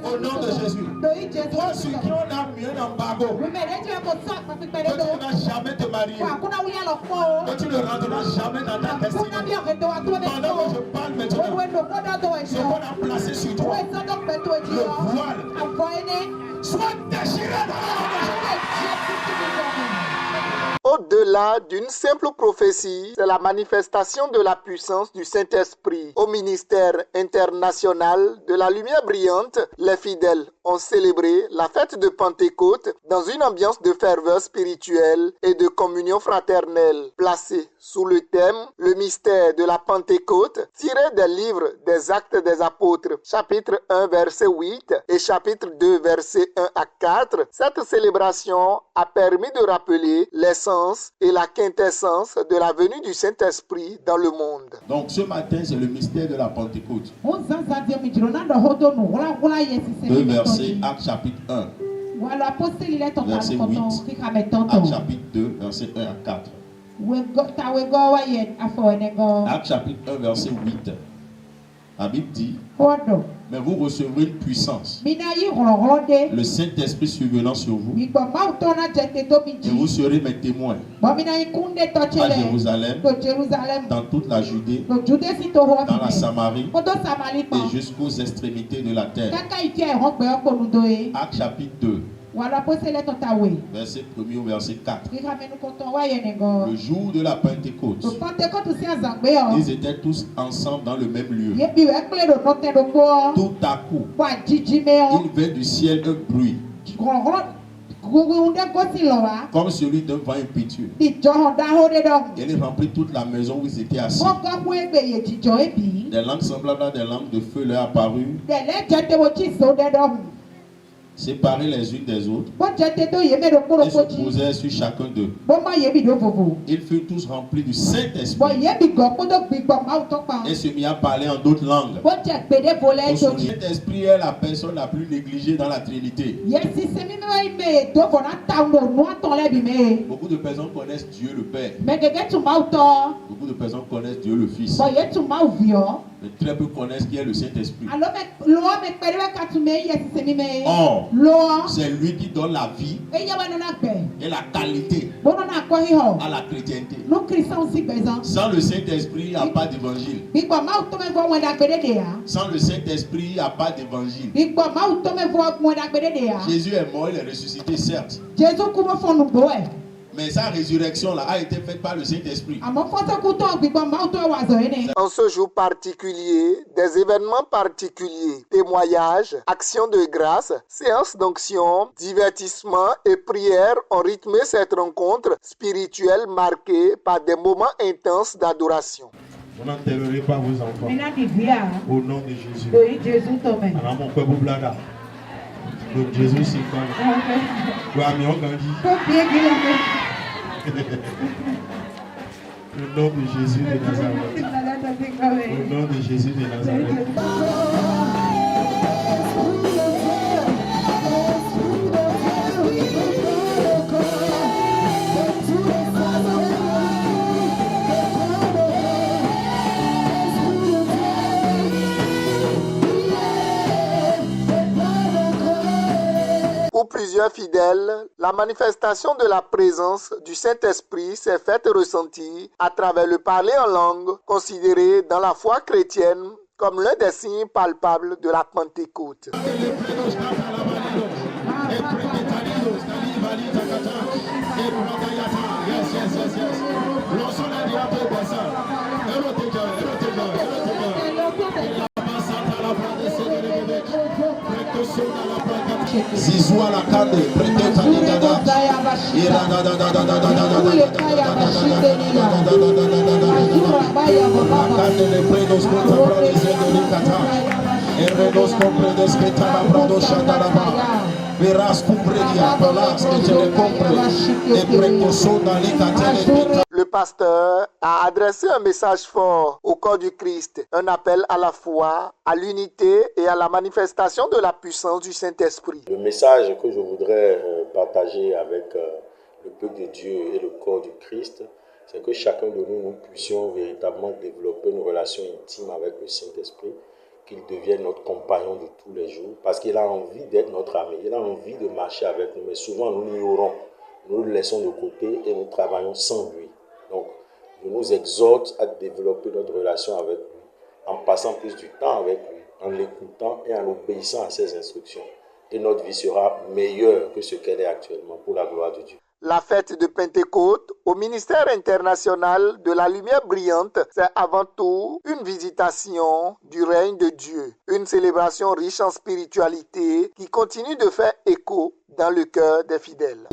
Au nom de Jésus. Toi, celui qui on a mis un embargo, que tu ne vas jamais te marier, que tu ne rentreras jamais dans ta destinée. Pendant que je parle maintenant, ce qu'on a placé sur toi, le voile, soit déchiré dans le nom de Jésus. Au-delà d'une simple prophétie, c'est la manifestation de la puissance du Saint-Esprit. Au ministère international de la lumière brillante, les fidèles ont célébré la fête de Pentecôte dans une ambiance de ferveur spirituelle et de communion fraternelle. Placée sous le thème « Le mystère de la Pentecôte » tiré des livres des Actes des Apôtres, chapitre 1, verset 8 et chapitre 2, verset 1 à 4, cette célébration a permis de rappeler l'essence et la quintessence de la venue du Saint-Esprit dans le monde. Donc ce matin, c'est le mystère de la Pentecôte. Le verset Actes chapitre 1, verset 8, Actes chapitre 2, verset 1 à 4. Actes chapitre 1, verset 8. La Bible dit: mais vous recevrez une puissance, le Saint-Esprit survenant sur vous, et vous serez mes témoins à Jérusalem, dans toute la Judée, dans la Samarie et jusqu'aux extrémités de la terre. Actes chapitre 2, verset 1 au verset 4. Le jour de la Pentecôte, ils étaient tous ensemble dans le même lieu. Tout à coup, il vint du ciel un bruit, comme celui d'un vent impétueux. Il remplit toute la maison où ils étaient assis. Des langues semblables à des langues de feu leur apparurent, séparés les unes des autres, et se posèrent sur chacun d'eux. Ils furent tous remplis du Saint-Esprit et se mirent à parler en d'autres langues. Le Saint-Esprit est la personne la plus négligée dans la Trinité. Beaucoup de personnes connaissent Dieu le Père. Beaucoup de personnes connaissent Dieu le Fils. Mais très peu connaissent qui est le Saint-Esprit. Or, c'est lui qui donne la vie et la qualité à la chrétienté. Sans le Saint-Esprit, il n'y a pas d'évangile. Sans le Saint-Esprit, il n'y a pas d'évangile. Jésus est mort, il est ressuscité, certes. Mais sa résurrection là a été faite par le Saint-Esprit. En ce jour particulier, des événements particuliers, témoignages, actions de grâce, séances d'onction, divertissements et prières ont rythmé cette rencontre spirituelle marquée par des moments intenses d'adoration. Vous n'enterrerez pas vos enfants. Au nom de Jésus. Alors mon peuple blaga. Donc Jésus c'est quand au nom de Jésus de Nazareth. Au nom de Jésus de Nazareth. Pour plusieurs fidèles, la manifestation de la présence du Saint-Esprit s'est faite ressentir à travers le parler en langue, considéré dans la foi chrétienne comme l'un des signes palpables de la Pentecôte. Zizou à la carte, prête à l'igada. Le pasteur a adressé un message fort au corps du Christ, un appel à la foi, à l'unité et à la manifestation de la puissance du Saint-Esprit. Le message que je voudrais partager avec le peuple de Dieu et le corps du Christ, c'est que chacun de nous, nous puissions véritablement développer une relation intime avec le Saint-Esprit, qu'il devienne notre compagnon de tous les jours, parce qu'il a envie d'être notre ami, il a envie de marcher avec nous, mais souvent nous l'ignorons, nous le laissons de côté et nous travaillons sans lui. Donc, je nous exhorte à développer notre relation avec lui, en passant plus du temps avec lui, en l'écoutant et en obéissant à ses instructions. Et notre vie sera meilleure que ce qu'elle est actuellement, pour la gloire de Dieu. La fête de Pentecôte au ministère international de la lumière brillante, c'est avant tout une visitation du règne de Dieu, une célébration riche en spiritualité qui continue de faire écho dans le cœur des fidèles.